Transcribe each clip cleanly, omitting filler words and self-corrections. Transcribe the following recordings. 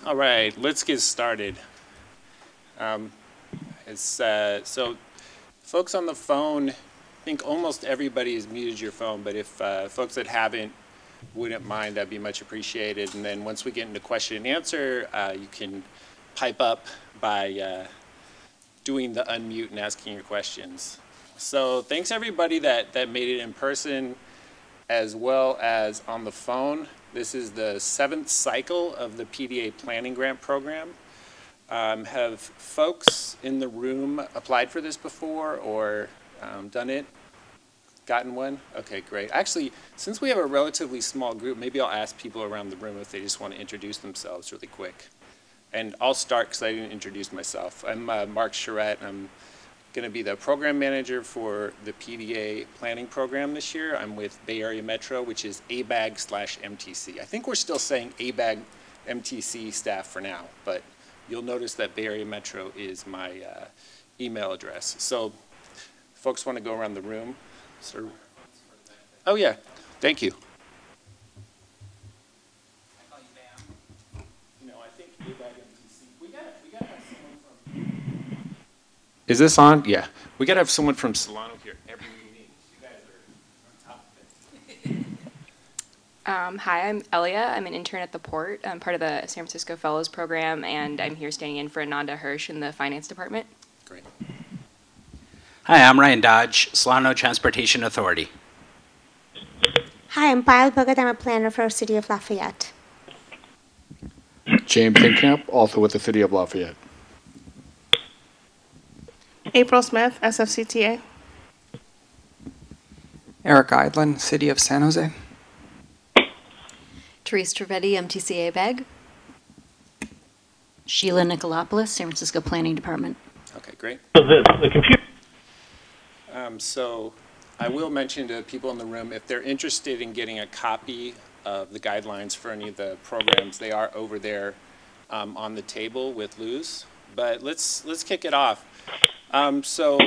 All right, let's get started. So folks on the phone, I think almost everybody has muted your phone, but if folks that haven't wouldn't mind, that'd be much appreciated. And then once we get into question and answer, you can pipe up by doing the unmute and asking your questions. So thanks everybody that made it in person as well as on the phone. This is the 7th cycle of the PDA Planning Grant Program. Have folks in the room applied for this before or done it? Gotten one? Okay, great. Actually, since we have a relatively small group, maybe I'll ask people around the room if they just want to introduce themselves really quick. And I'll start because I didn't introduce myself. I'm Mark Charette. I'm going to be the program manager for the PDA planning program this year. I'm with Bay Area Metro, which is ABAG/MTC. I think we're still saying ABAG MTC staff for now, but you'll notice that Bay Area Metro is my email address. So folks want to go around the room? Sir? Oh yeah, thank you. I call you Bam. No, I think ABAG MTC. We gotta have someone from. Is this on? Yeah. We gotta have someone from Solano here every meeting. You guys are on top of it. Hi, I'm Elia. I'm an intern at the Port. I'm part of the San Francisco Fellows Program, and I'm here standing in for Ananda Hirsch in the Finance Department. Great. Hi, I'm Ryan Dodge, Solano Transportation Authority. Hi, I'm Payal Bhagat. I'm a planner for the City of Lafayette. James Hinkamp, also with the City of Lafayette. April Smith, SFCTA. Eric Eidlin, City of San Jose. Therese Trivedi, MTCA BAG. Sheila Nicolopoulos, San Francisco Planning Department. Okay, great. So the computer. So I will mention to people in the room, if they're interested in getting a copy of the guidelines for any of the programs, they are over there on the table with Luz. But let's kick it off. So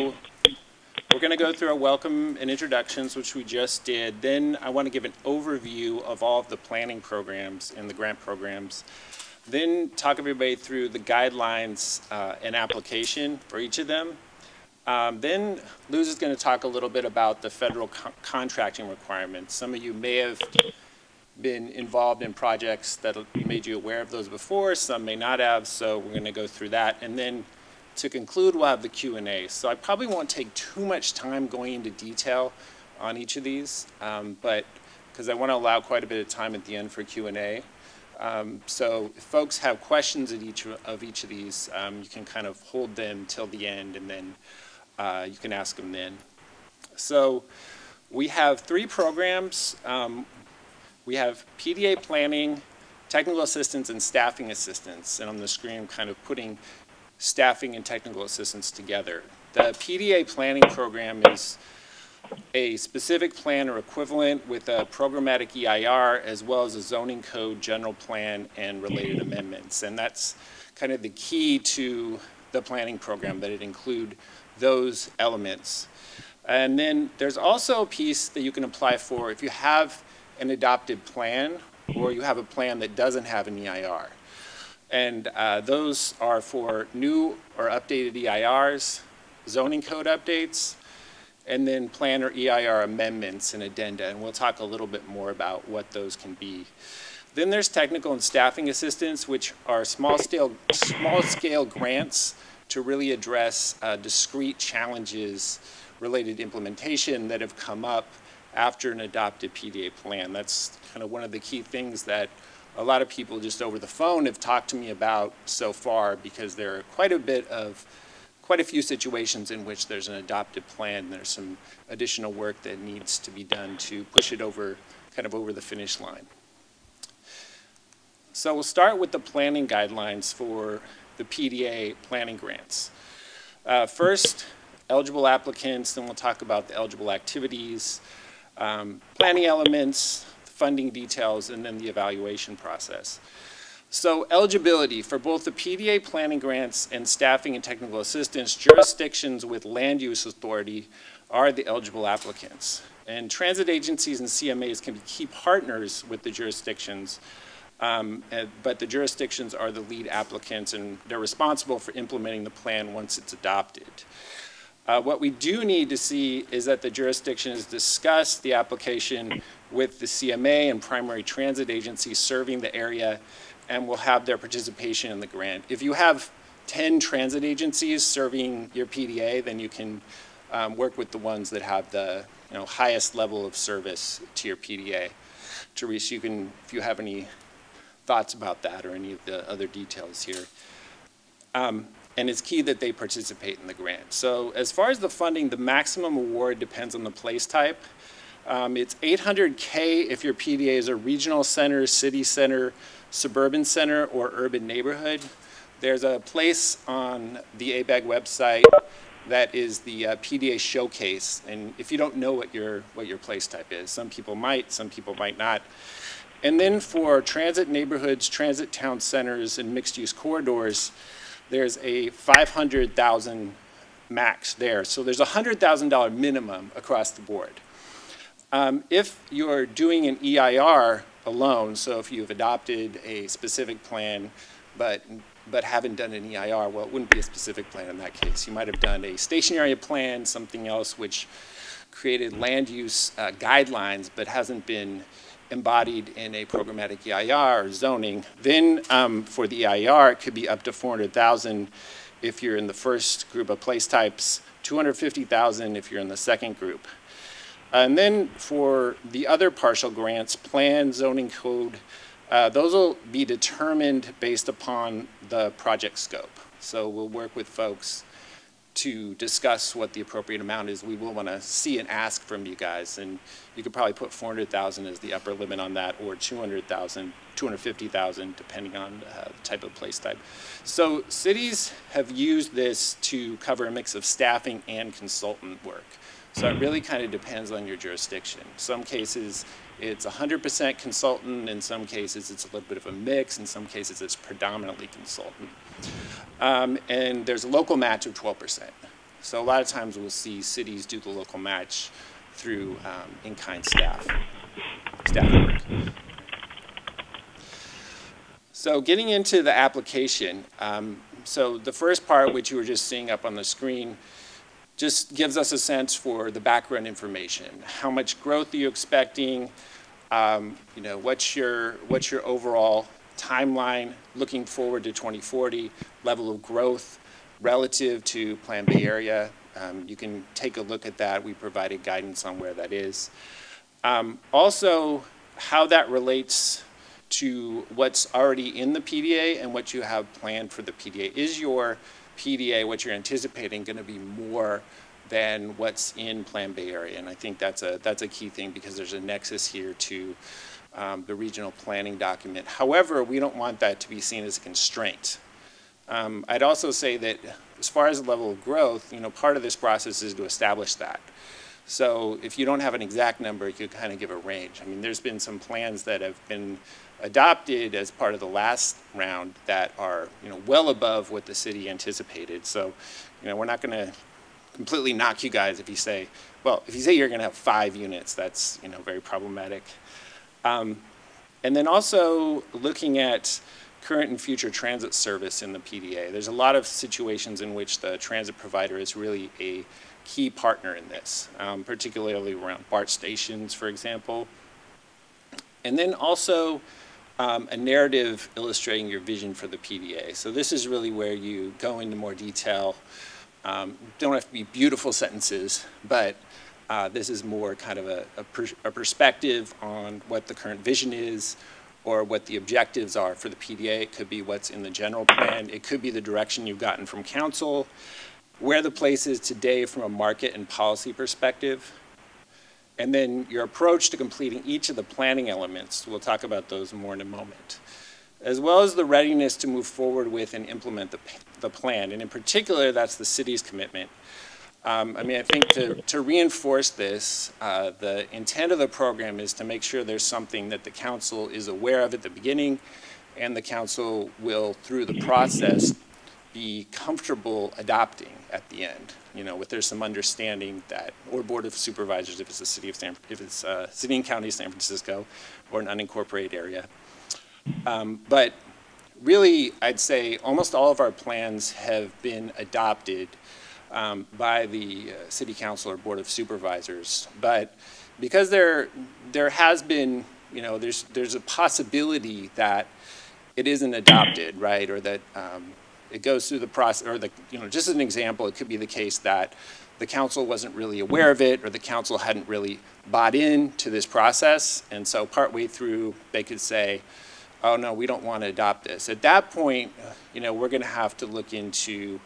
we're going to go through our welcome and introductions, which we just did. Then I want to give an overview of all of the planning programs and the grant programs. Then talk everybody through the guidelines and application for each of them. Then Luz is going to talk a little bit about the federal contracting requirements. Some of you may have been involved in projects that made you aware of those before. Some may not have, so we're going to go through that. And then to conclude, we'll have the Q&A. So I probably won't take too much time going into detail on each of these, but because I want to allow quite a bit of time at the end for Q&A. So if folks have questions at each of these, you can kind of hold them till the end, and then you can ask them then. So we have 3 programs. We have PDA planning, technical assistance, and staffing assistance. And on the screen, I'm kind of putting staffing and technical assistance together. The PDA planning program is a specific plan or equivalent with a programmatic EIR as well as a zoning code, general plan, and related amendments. And that's kind of the key to the planning program, that it include those elements. And then there's also a piece that you can apply for if you have an adopted plan or you have a plan that doesn't have an EIR. And those are for new or updated EIRs, zoning code updates, and then plan or EIR amendments and addenda. And we'll talk a little bit more about what those can be. Then there's technical and staffing assistance, which are small scale grants to really address discrete challenges related to implementation that have come up after an adopted PDA plan. That's kind of one of the key things that a lot of people just over the phone have talked to me about so far, because there are quite a few situations in which there's an adopted plan. There's some additional work that needs to be done to push it over, kind of over the finish line. So we'll start with the planning guidelines for the PDA planning grants. First, eligible applicants, then we'll talk about the eligible activities, planning elements, funding details, and then the evaluation process. So eligibility for both the PDA planning grants and staffing and technical assistance, jurisdictions with land use authority are the eligible applicants. And transit agencies and CMAs can be key partners with the jurisdictions But the jurisdictions are the lead applicants, and they're responsible for implementing the plan once it's adopted. What we do need to see is that the jurisdictions discuss the application with the CMA and primary transit agencies serving the area, and will have their participation in the grant. If you have 10 transit agencies serving your PDA, then you can work with the ones that have the highest level of service to your PDA. Therese, you can, if you have any thoughts about that or any of the other details here. And it's key that they participate in the grant. So as far as the funding, the maximum award depends on the place type. It's $800K if your PDA is a regional center, city center, suburban center, or urban neighborhood. There's a place on the ABAG website that is the PDA showcase. And if you don't know what your place type is, some people might not. And then for transit neighborhoods, transit town centers, and mixed-use corridors, there's a $500,000 max there. So there's a $100,000 minimum across the board. If you're doing an EIR alone, so if you've adopted a specific plan but haven't done an EIR, well, it wouldn't be a specific plan in that case. You might have done a station area plan, something else which created land use guidelines but hasn't been embodied in a programmatic EIR or zoning. Then for the EIR, it could be up to $400,000 if you're in the first group of place types, $250,000 if you're in the second group. And then for the other partial grants, plan, zoning code, those will be determined based upon the project scope. So we'll work with folks to discuss what the appropriate amount is. We will want to see and ask from you guys, and you could probably put $400,000 as the upper limit on that, or $200,000, $250,000, depending on the type of place type. So cities have used this to cover a mix of staffing and consultant work. So it really kind of depends on your jurisdiction. Some cases it's 100% consultant, in some cases it's a little bit of a mix, in some cases it's predominantly consultant. And there's a local match of 12%. So a lot of times we'll see cities do the local match through in-kind staff work. So getting into the application, so the first part, which you were just seeing up on the screen, just gives us a sense for the background information. How much growth are you expecting? What's your overall timeline looking forward to 2040, level of growth relative to Plan Bay Area. You can take a look at that. We provided guidance on where that is. Also, how that relates to what's already in the PDA and what you have planned for the PDA. Is your PDA, what you're anticipating, going to be more than what's in Plan Bay Area? And I think that's a key thing, because there's a nexus here to the regional planning document. However, we don't want that to be seen as a constraint. I'd also say that as far as the level of growth, part of this process is to establish that. So if you don't have an exact number, you could kind of give a range. I mean, there's been some plans that have been adopted as part of the last round that are, well above what the city anticipated. So, we're not going to completely knock you guys if you say, well, if you say you're going to have 5 units, that's, very problematic. And then also looking at current and future transit service in the PDA. There's a lot of situations in which the transit provider is really a key partner in this, particularly around BART stations, for example. And then also a narrative illustrating your vision for the PDA. So this is really where you go into more detail. Don't have to be beautiful sentences, but this is more kind of a perspective on what the current vision is, or what the objectives are for the PDA. It could be what's in the general plan. It could be the direction you've gotten from council, where the place is today from a market and policy perspective, and then your approach to completing each of the planning elements. We'll talk about those more in a moment, as well as the readiness to move forward with and implement the plan. And in particular, that's the city's commitment. I think to reinforce this, the intent of the program is to make sure there's something that the council is aware of at the beginning, and the council will, through the process, be comfortable adopting at the end. With there's some understanding that, or Board of Supervisors, if it's a city and county of San Francisco, or an unincorporated area. But really, I'd say almost all of our plans have been adopted by the City Council or Board of Supervisors. But because there has been, there's a possibility that it isn't adopted, right, or that it goes through the process, or just as an example, it could be the case that the council wasn't really aware of it, or the council hadn't really bought into this process, and so partway through they could say, oh no, we don't want to adopt this. At that point, we're going to have to look into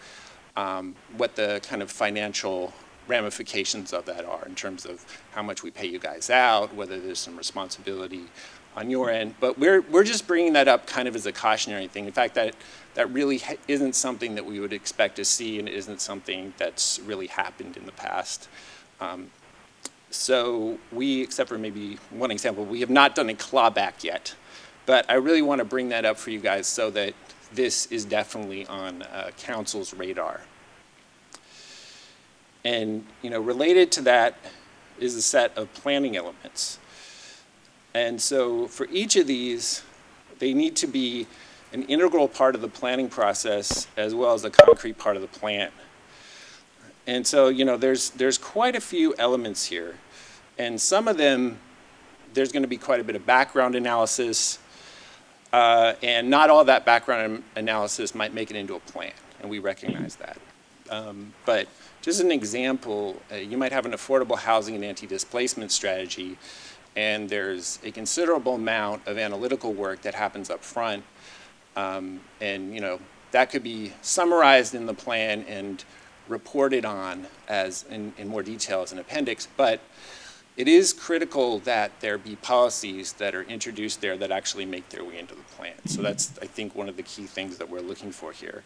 what the kind of financial ramifications of that are in terms of how much we pay you guys out, whether there's some responsibility on your end. But we're just bringing that up kind of as a cautionary thing. In fact, that really isn't something that we would expect to see, and it isn't something that's really happened in the past. So we, except for maybe one example, we have not done a clawback yet. But I really want to bring that up for you guys so that this is definitely on council's radar. And related to that is a set of planning elements. And so for each of these, they need to be an integral part of the planning process as well as a concrete part of the plan. And so there's quite a few elements here. And some of them, there's going to be quite a bit of background analysis. And not all that background analysis might make it into a plan, and we recognize that. But just an example, you might have an affordable housing and anti-displacement strategy, and there's a considerable amount of analytical work that happens up front. And that could be summarized in the plan and reported on as in more detail as an appendix. But it is critical that there be policies that are introduced there that actually make their way into the plan. So that's, I think, one of the key things that we're looking for here.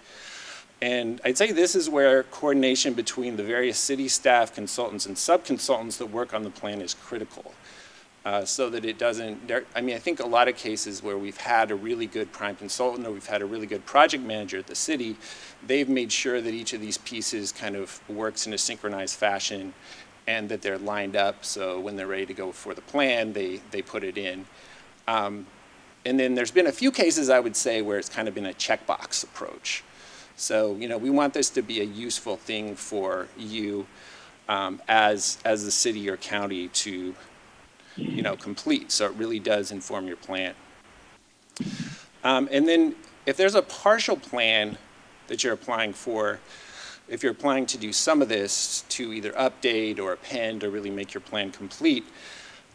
And I'd say this is where coordination between the various city staff, consultants, and sub-consultants that work on the plan is critical. So that it doesn't, I think a lot of cases where we've had a really good prime consultant or we've had a really good project manager at the city, they've made sure that each of these pieces kind of works in a synchronized fashion and that they're lined up, so when they're ready to go for the plan, they put it in. And then there's been a few cases, I would say, where it's kind of been a checkbox approach. So, we want this to be a useful thing for you as the city or county to, complete, so it really does inform your plan. And then if there's a partial plan that you're applying for, if you're applying to do some of this to either update or append or really make your plan complete,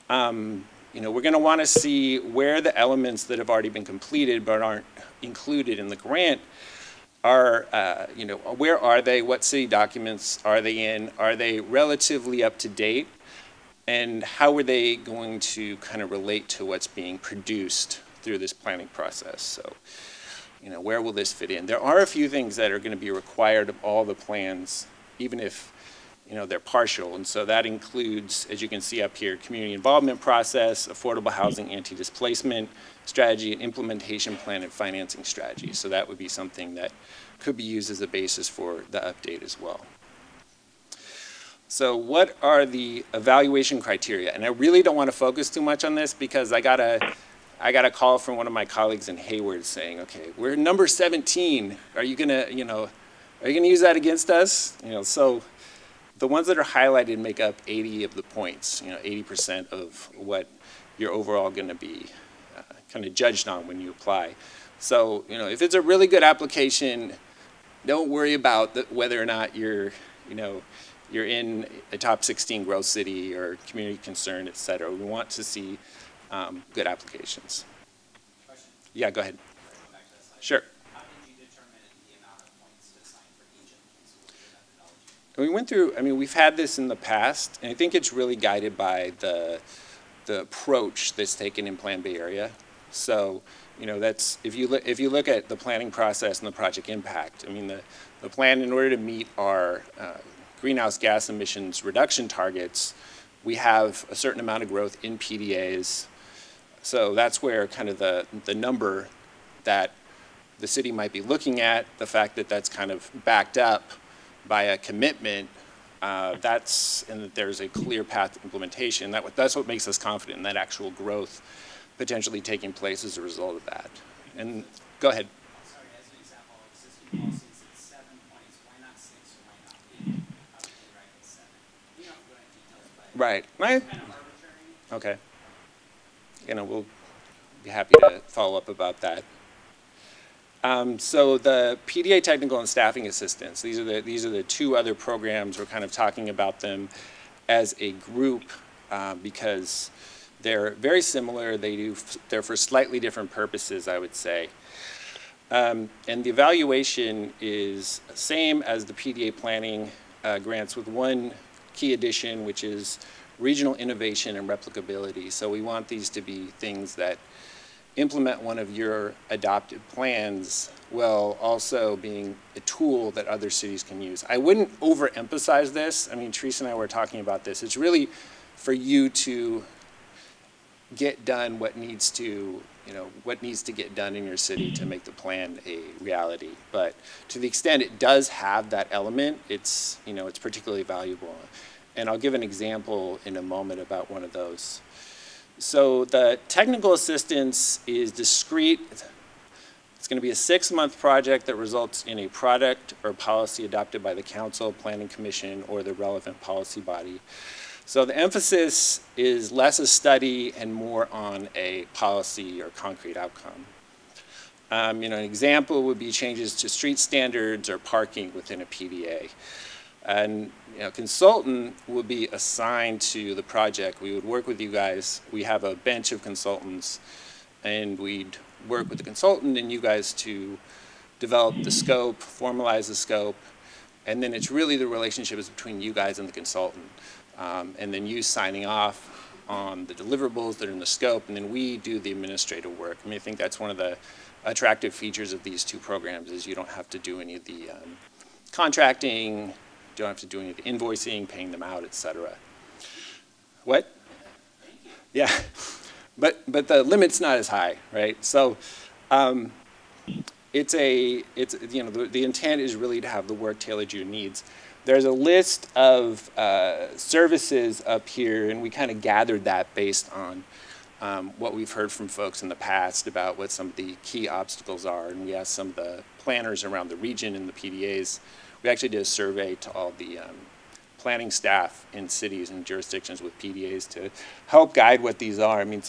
we're going to want to see where the elements that have already been completed but aren't included in the grant are, where are they? What city documents are they in? Are they relatively up to date? And how are they going to kind of relate to what's being produced through this planning process? So, where will this fit in? There are a few things that are going to be required of all the plans, even if, they're partial. And so that includes, as you can see up here, community involvement process, affordable housing, anti-displacement strategy, and implementation plan and financing strategy. So that would be something that could be used as a basis for the update as well. So what are the evaluation criteria? And I really don't want to focus too much on this because I got a call from one of my colleagues in Hayward saying, okay, we're number 17. Are you gonna use that against us? So the ones that are highlighted make up 80 of the points, 80% of what you're overall gonna be kind of judged on when you apply. So, if it's a really good application, don't worry about whether or not you're in a top 16 growth city or community concern, et cetera. We want to see good applications. Question? Yeah, go ahead. Sure. How did you determine the amount of points to assign for each of these? What was your methodology? We went through, we've had this in the past, and I think it's really guided by the approach that's taken in Plan Bay Area. So, that's, if you look at the planning process and the project impact, the plan, in order to meet our greenhouse gas emissions reduction targets, we have a certain amount of growth in PDAs. So that's where kind of the number that the city might be looking at, the fact that that's kind of backed up by a commitment, and that there's a clear path to implementation. That's what makes us confident in that actual growth potentially taking place as a result of that. And go ahead. Sorry, as an example, existing policies at 7 points, why not 6 or why not 8? How would you rank at 7? You don't have to go into details, but Right. it's kind of arbitrary. Okay. We'll be happy to follow up about that. So the PDA technical and staffing assistance, these are the two other programs. We're kind of talking about them as a group because they're very similar. They're for slightly different purposes, I would say. And the evaluation is same as the PDA planning grants with one key addition, which is regional innovation and replicability. So we want these to be things that implement one of your adopted plans while also being a tool that other cities can use. I wouldn't overemphasize this. I mean, Teresa and I were talking about this. It's really for you to get done what needs to get done in your city to make the plan a reality. But to the extent it does have that element, it's particularly valuable. And I'll give an example in a moment about one of those. So the technical assistance is discrete. It's going to be a 6-month project that results in a product or policy adopted by the council, planning commission, or the relevant policy body. So the emphasis is less a study and more on a policy or concrete outcome. An example would be changes to street standards or parking within a PDA. And consultant would be assigned to the project. We would work with you guys. We have a bench of consultants, and we'd work with the consultant and you guys to develop the scope, formalize the scope, and then it's really the relationship is between you guys and the consultant. And then you signing off on the deliverables that are in the scope, and then we do the administrative work. I think that's one of the attractive features of these two programs is you don't have to do any of the contracting, you don't have to do any of the invoicing, paying them out, et cetera. What? Yeah, but the limit's not as high, right? So the intent is really to have the work tailored to your needs. There's a list of services up here, and we kind of gathered that based on what we've heard from folks in the past about what some of the key obstacles are, and we asked some of the planners around the region and the PDAs. We actually did a survey to all the planning staff in cities and jurisdictions with PDAs to help guide what these are. I mean,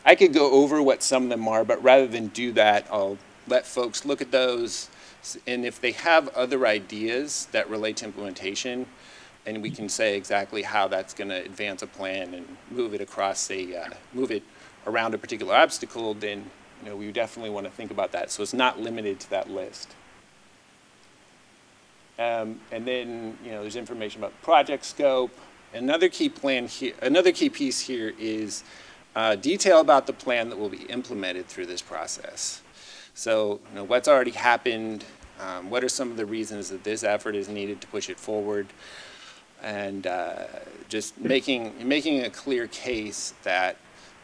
I could go over what some of them are, but rather than do that, I'll let folks look at those, and if they have other ideas that relate to implementation, and we can say exactly how that's going to advance a plan and move it across move it around a particular obstacle, then we definitely want to think about that. So it's not limited to that list. And then there's information about project scope. Another key piece here is detail about the plan that will be implemented through this process. So what's already happened, what are some of the reasons that this effort is needed to push it forward, and just making a clear case that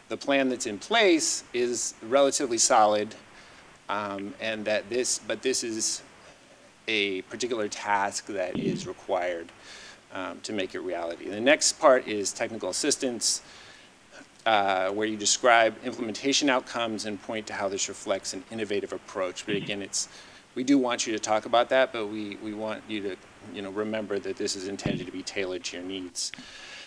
the plan that's in place is relatively solid, and that this is a particular task that is required to make it reality. The next part is technical assistance, where you describe implementation outcomes and point to how this reflects an innovative approach. But again, we do want you to talk about that, but we want you to remember that this is intended to be tailored to your needs.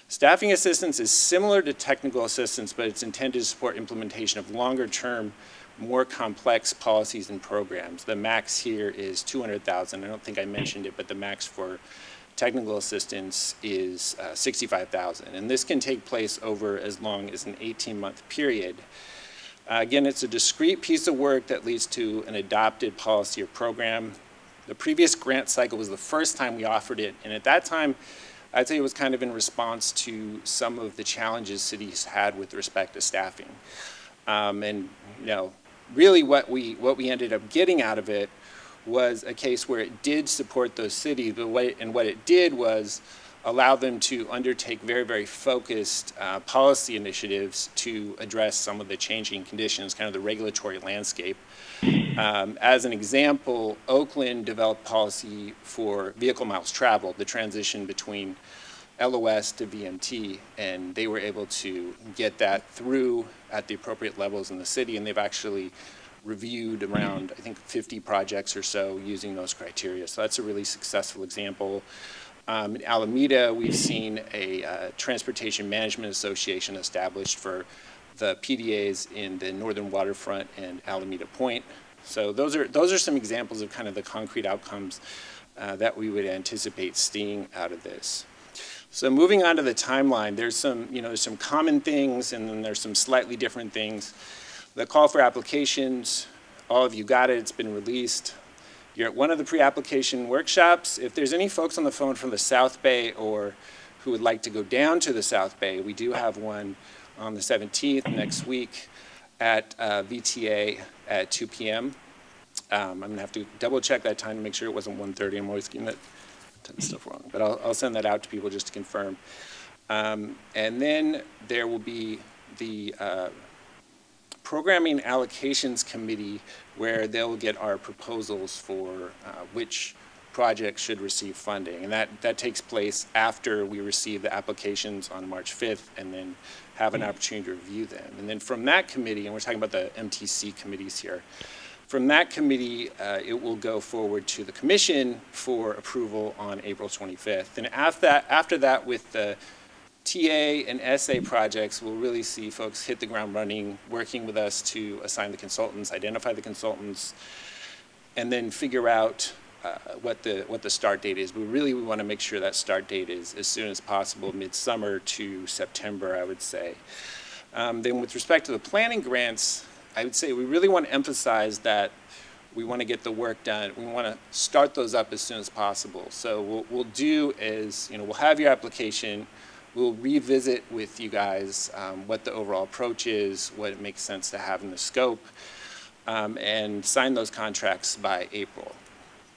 Staffing assistance is similar to technical assistance, but it's intended to support implementation of longer-term, more complex policies and programs. The max here is $200,000. I don't think I mentioned it, but the max for technical assistance is $65,000. And this can take place over as long as an 18-month period. Again, it's a discrete piece of work that leads to an adopted policy or program. The previous grant cycle was the first time we offered it, and at that time, I'd say it was kind of in response to some of the challenges cities had with respect to staffing. Really what we ended up getting out of it was a case where it did support those cities, but what it did was allow them to undertake very, very focused policy initiatives to address some of the changing conditions, kind of the regulatory landscape. As an example, Oakland developed policy for vehicle miles traveled, the transition between LOS to VMT, and they were able to get that through at the appropriate levels in the city, and they've actually reviewed around, I think, 50 projects or so using those criteria. So that's a really successful example. In Alameda, we've seen a Transportation Management Association established for the PDAs in the northern waterfront and Alameda Point. So those are some examples of kind of the concrete outcomes that we would anticipate seeing out of this. So moving on to the timeline, there's some common things, and then there's some slightly different things. The call for applications, all of you got it, it's been released. You're at one of the pre-application workshops. If there's any folks on the phone from the South Bay or who would like to go down to the South Bay, we do have one on the 17th next week at VTA at 2 p.m. I'm gonna have to double check that time to make sure it wasn't 1:30. I'm always getting that stuff wrong, but I'll send that out to people just to confirm. And then there will be the Programming Allocations Committee, where they'll get our proposals for which projects should receive funding. And that takes place after we receive the applications on March 5th and then have an opportunity to review them. And then from that committee, and we're talking about the MTC committees here, from that committee, it will go forward to the commission for approval on April 25th. And after that, with the TA and SA projects, we'll really see folks hit the ground running, working with us to assign the consultants, identify the consultants, and then figure out what the start date is. But really, we want to make sure that start date is as soon as possible, midsummer to September, I would say. Then with respect to the planning grants, I would say we really want to emphasize that we want to get the work done. We want to start those up as soon as possible. So what we'll do is, we'll have your application. We'll revisit with you guys what the overall approach is, what it makes sense to have in the scope, and sign those contracts by April.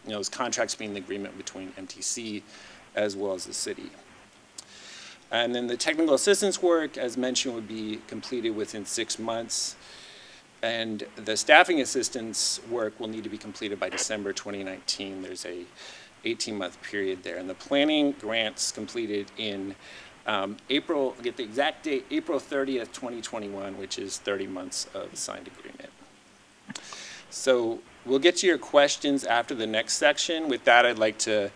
Those contracts being the agreement between MTC as well as the city. And then the technical assistance work, as mentioned, would be completed within 6 months. And the staffing assistance work will need to be completed by December 2019. There's a 18-month period there. And the planning grants completed in April, I'll get the exact date, April 30th, 2021, which is 30 months of signed agreement. So we'll get to your questions after the next section. With that, I'd like to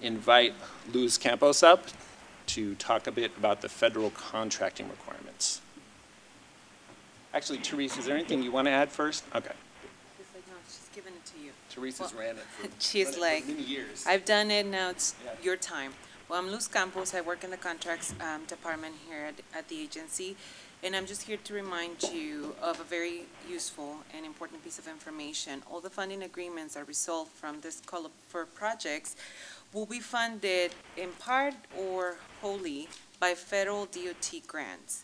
invite Luz Campos up to talk a bit about the federal contracting requirements. Actually, Therese, is there anything you want to add first? Okay. She's like, no, she's giving it to you. Teresa's ran it for, she's like, for many years. I've done it, now it's your time. Well, I'm Luz Campos. I work in the contracts department here at the agency, and I'm just here to remind you of a very useful and important piece of information. All the funding agreements that result from this call for projects will be funded in part or wholly by federal DOT grants.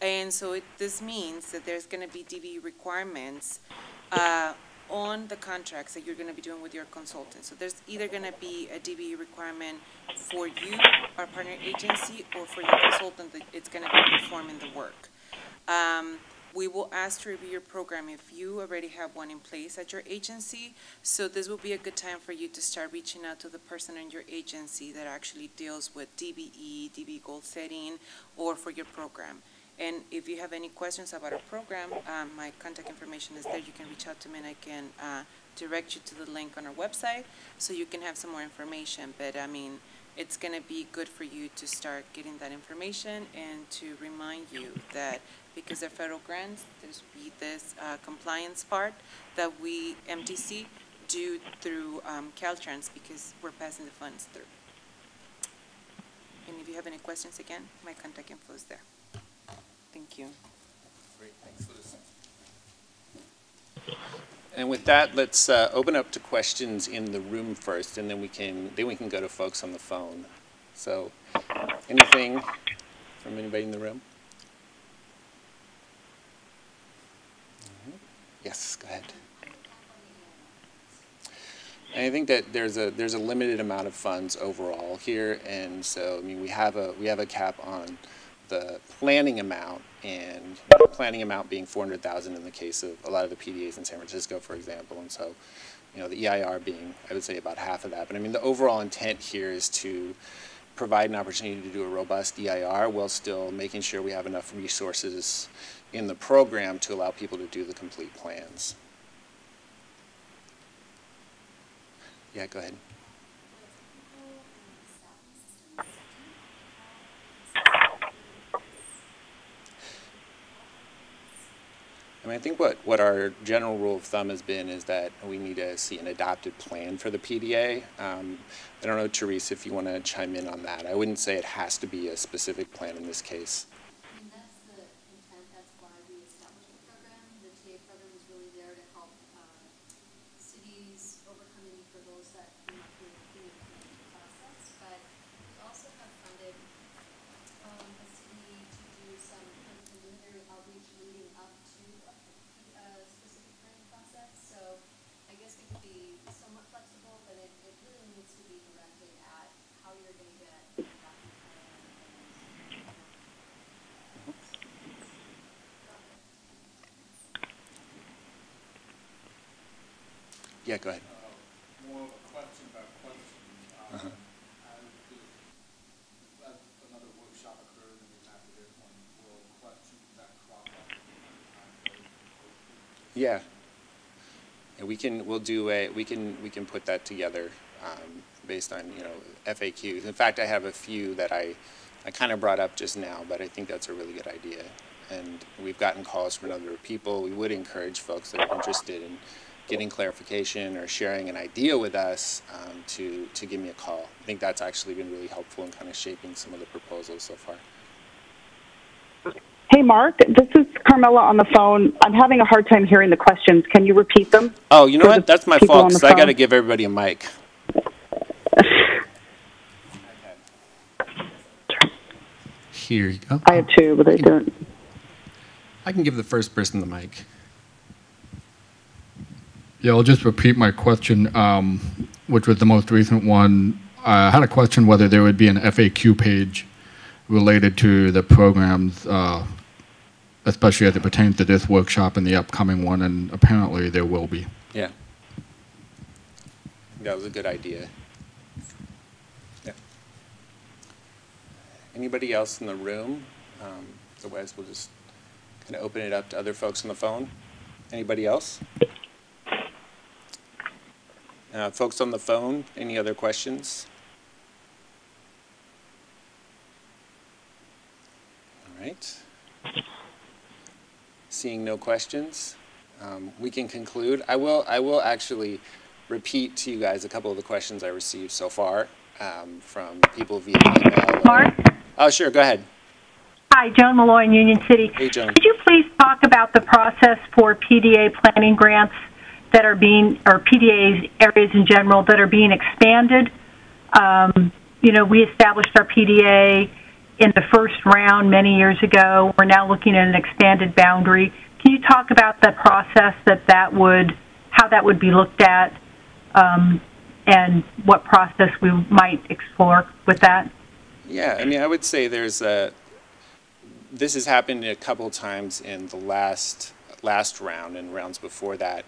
And so this means that there's going to be DB requirements on the contracts that you're going to be doing with your consultant. So there's either going to be a DB requirement for you, our partner agency, or for your consultant that it's going to be performing the work. We will ask to review your program if you already have one in place at your agency. So this will be a good time for you to start reaching out to the person in your agency that actually deals with DBE, DB goal setting, or for your program. And if you have any questions about our program, my contact information is there. You can reach out to me and I can direct you to the link on our website so you can have some more information. But I mean, it's going to be good for you to start getting that information and to remind you that because they're federal grants, there's be this compliance part that we, MTC, do through Caltrans because we're passing the funds through. And if you have any questions, again, my contact info is there. Thank you. Great, thanks, Liz. And with that, let's open up to questions in the room first, and then we can go to folks on the phone. So, anything from anybody in the room? Yes, go ahead. And I think that there's a limited amount of funds overall here, and so I mean we have a cap on the planning amount, and the planning amount being $400,000 in the case of a lot of the PDAs in San Francisco, for example, and so the EIR being, I would say, about half of that. But I mean the overall intent here is to provide an opportunity to do a robust EIR while still making sure we have enough resources in the program to allow people to do the complete plans. Yeah, go ahead. I mean, I think what our general rule of thumb has been is that we need to see an adopted plan for the PDA. I don't know, Therese, if you want to chime in on that. I wouldn't say it has to be a specific plan in this case. I mean, that's the intent. That's why we established the program. The TA program is really there to help cities overcome any hurdles that come up through the planning process. But we also have funded a city to do some kind of preliminary outreach leading up to a specific planning process. So I guess we could be somewhat flexible, but it really needs to be directed at how you're going to get an adopted plan and Yeah, go ahead. More of a question about questions. As another workshop occurs and after this one, will questions that crop up Yeah. And we can put that together based on, FAQs. In fact, I have a few that I kind of brought up just now, but I think that's a really good idea. And we've gotten calls from other people. We would encourage folks that are interested in getting clarification or sharing an idea with us to give me a call. I think that's actually been really helpful in kind of shaping some of the proposals so far. Hey, Mark, this is Carmela on the phone. I'm having a hard time hearing the questions. Can you repeat them? Oh, you know what? That's my fault, because I got to give everybody a mic. Here you go. I have two, but I don't. I can give the first person the mic. Yeah, I'll just repeat my question, which was the most recent one. I had a question whether there would be an FAQ page related to the programs, especially as it pertains to this workshop and the upcoming one, and apparently there will be. Yeah. That was a good idea. Yeah. Anybody else in the room? Otherwise, we'll just kind of open it up to other folks on the phone. Anybody else? Folks on the phone, any other questions? All right. Seeing no questions, we can conclude. I will actually repeat to you guys a couple of the questions I received so far from people via email. Mark? Oh, sure, go ahead. Hi, Joan Malloy in Union City. Hey, Joan. Could you please talk about the process for PDA planning grants that are being, or PDAs areas in general that are being expanded? We established our PDA in the first round many years ago. We're now looking at an expanded boundary. Can you talk about the process how that would be looked at, and what process we might explore with that? Yeah, I mean, I would say this has happened a couple times in the last round and rounds before that,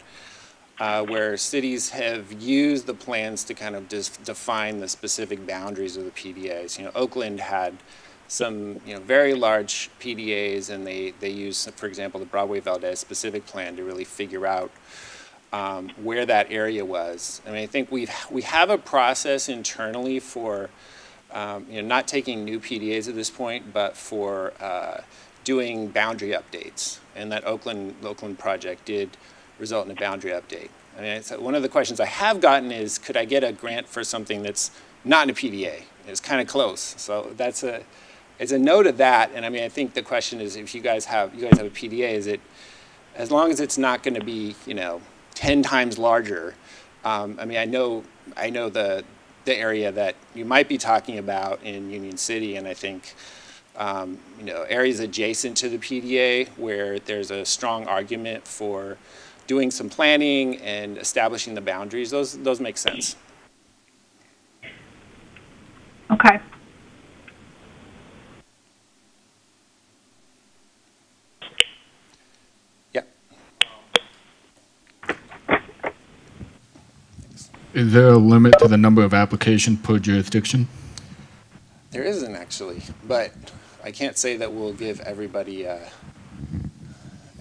where cities have used the plans to kind of define the specific boundaries of the PDAs. Oakland had some very large PDAs, and they used, for example, the Broadway Valdez specific plan to really figure out where that area was. I mean, I think we have a process internally for not taking new PDAs at this point, but for doing boundary updates. And that Oakland project did result in a boundary update. I mean, one of the questions I have gotten is, could I get a grant for something that's not in a PDA? It's kind of close. So it's a no to that. And I mean, I think the question is, if you guys have a PDA, is it, as long as it's not going to be 10 times larger? I mean, I know the area that you might be talking about in Union City, and I think areas adjacent to the PDA where there's a strong argument for doing some planning and establishing the boundaries. Those make sense. Okay. Yeah. Is there a limit to the number of applications per jurisdiction? There isn't actually, but I can't say that we'll give everybody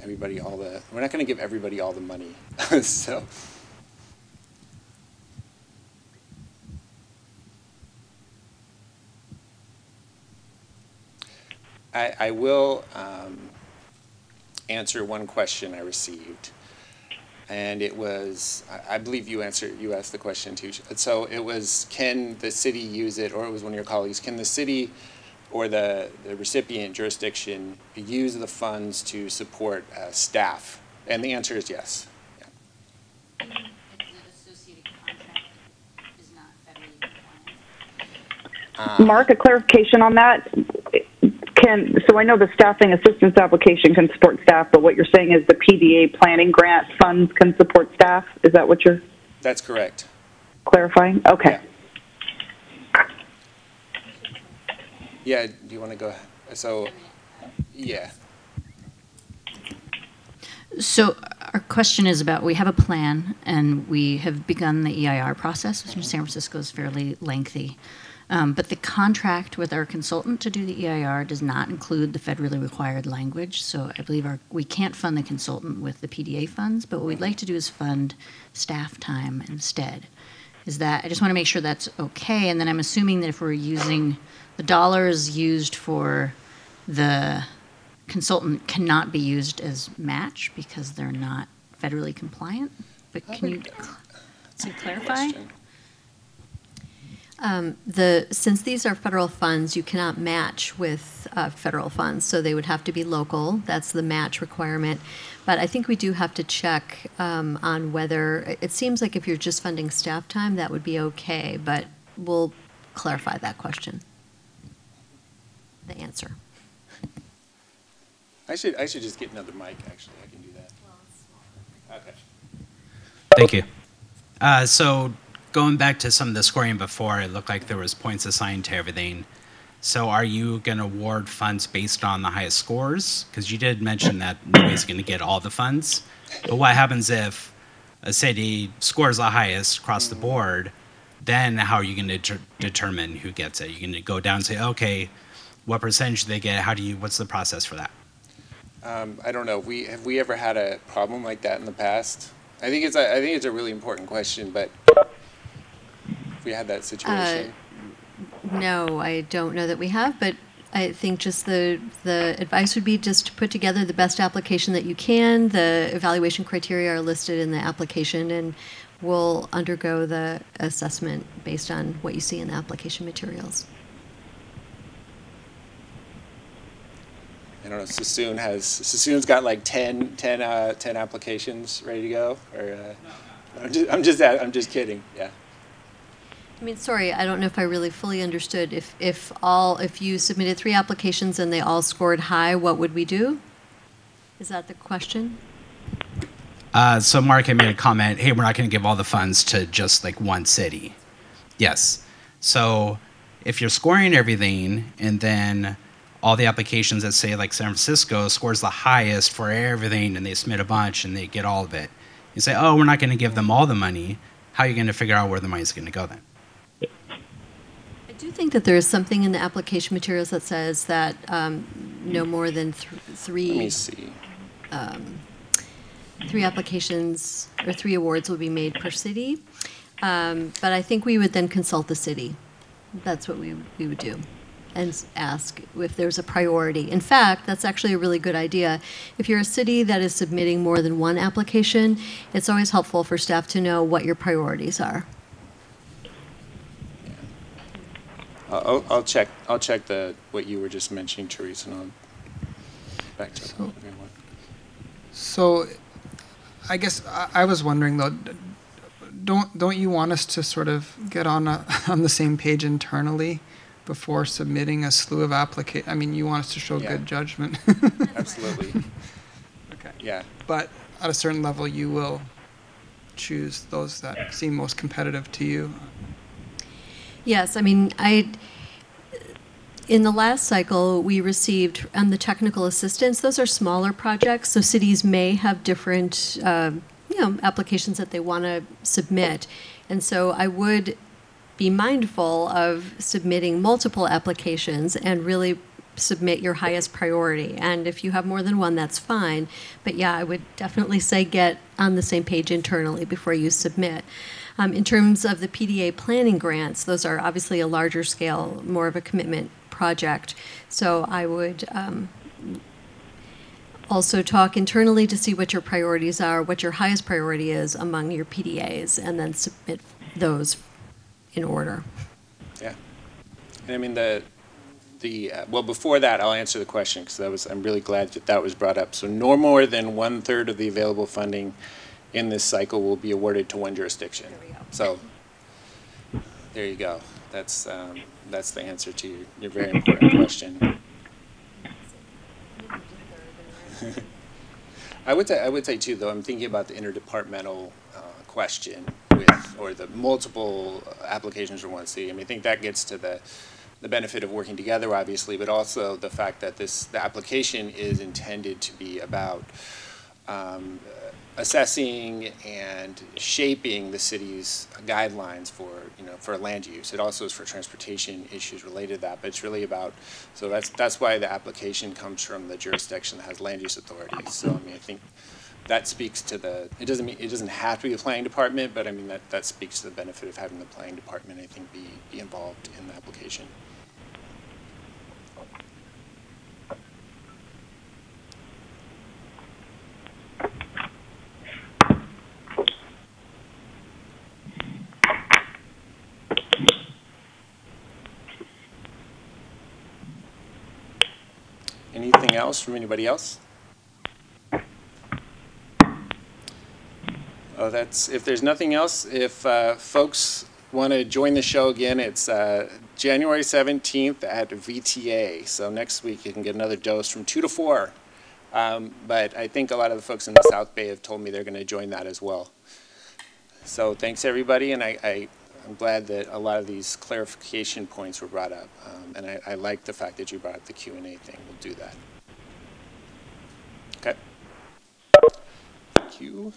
everybody all the. We're not going to give everybody all the money, so. I will answer one question I received, and it was, I believe you asked the question too. So it was, can the city use it, or it was one of your colleagues, can the city or the recipient jurisdiction use the funds to support staff? And the answer is yes. Yeah. Mark, a clarification on that. So I know the staffing assistance application can support staff, but what you're saying is the PDA planning grant funds can support staff? Is that what you're That's correct. clarifying? Okay. Yeah, do you want to go ahead? So, yeah. So our question is about, we have a plan and we have begun the EIR process, which in San Francisco is fairly lengthy. But the contract with our consultant to do the EIR does not include the federally required language. So I believe we can't fund the consultant with the PDA funds, but what we'd like to do is fund staff time instead. Is that, I just want to make sure that's okay. And then I'm assuming that if we're using the dollars used for the consultant cannot be used as match because they're not federally compliant. But can you clarify? Since these are federal funds, you cannot match with federal funds, so they would have to be local. That's the match requirement. But I think we do have to check on whether, it seems like if you're just funding staff time, that would be okay, but we'll clarify that question, the answer. I should just get another mic, actually. I can do that. Okay. Thank you. So going back to some of the scoring before, it looked like there was points assigned to everything. So are you going to award funds based on the highest scores? Because you did mention that nobody's going to get all the funds. But what happens if a city scores the highest across the board? Then how are you going to determine who gets it? You're going to go down and say, okay, what percentage do they get? What's the process for that? I don't know. Have we ever had a problem like that in the past? I think it's a really important question, but if we had that situation. No, I don't know that we have, but I think just the advice would be just to put together the best application that you can. The evaluation criteria are listed in the application, and we'll undergo the assessment based on what you see in the application materials. I don't know. Sassoon's got like 10 applications ready to go, or I'm just kidding. Yeah. I mean, sorry, I don't know if I really fully understood. If you submitted 3 applications and they all scored high, what would we do? Is that the question? So Mark had made a comment, hey, we're not going to give all the funds to just like one city. Yes. So if you're scoring everything and then all the applications that say like San Francisco scores the highest for everything and they submit a bunch and they get all of it, you say, oh, we're not going to give them all the money. How are you going to figure out where the money's going to go then? I do think that there is something in the application materials that says that no more than 3. Let me see. 3 applications or 3 awards will be made per city, but I think we would then consult the city. That's what we would do, and ask if there's a priority. In fact, that's actually a really good idea. If you're a city that is submitting more than 1 application, it's always helpful for staff to know what your priorities are. I'll check what you were just mentioning, Teresa, and I'll back to everyone. So, I guess I was wondering though, don't you want us to sort of get on the same page internally before submitting a slew of applications? I mean, you want us to show good judgment. Absolutely. Okay. Yeah. But at a certain level, you will choose those that seem most competitive to you. Yes, I mean, in the last cycle, we received the technical assistance. Those are smaller projects, so cities may have different, applications that they want to submit, and so I would be mindful of submitting multiple applications and really submit your highest priority. And if you have more than one, that's fine. But yeah, I would definitely say get on the same page internally before you submit. In terms of the PDA planning grants, those are obviously a larger scale, more of a commitment project. So I would also talk internally to see what your priorities are, what your highest priority is among your PDAs, and then submit those in order. Yeah. And I mean, well, before that, I'll answer the question, because I'm really glad that was brought up. So no more than 1/3 of the available funding in this cycle will be awarded to one jurisdiction. There we go. So there you go. That's the answer to your very important question. I would say too, though, I'm thinking about the interdepartmental question or the multiple applications from one city. I mean, I think that gets to the benefit of working together, obviously, but also the fact that the application is intended to be about assessing and shaping the city's guidelines for land use. It also is for transportation issues related to that, but it's really about, so that's why the application comes from the jurisdiction that has land use authority. So I mean, I think that speaks to it doesn't have to be the planning department, but I mean that speaks to the benefit of having the planning department, I think, be involved in the application. Anything else from anybody else? Oh, if there's nothing else, if folks want to join the show again, it's January 17th at VTA. So next week you can get another dose from 2 to 4. But I think a lot of the folks in the South Bay have told me they're going to join that as well. So thanks, everybody, and I'm glad that a lot of these clarification points were brought up. And I like the fact that you brought up the Q&A thing. We'll do that. Okay. Thank you.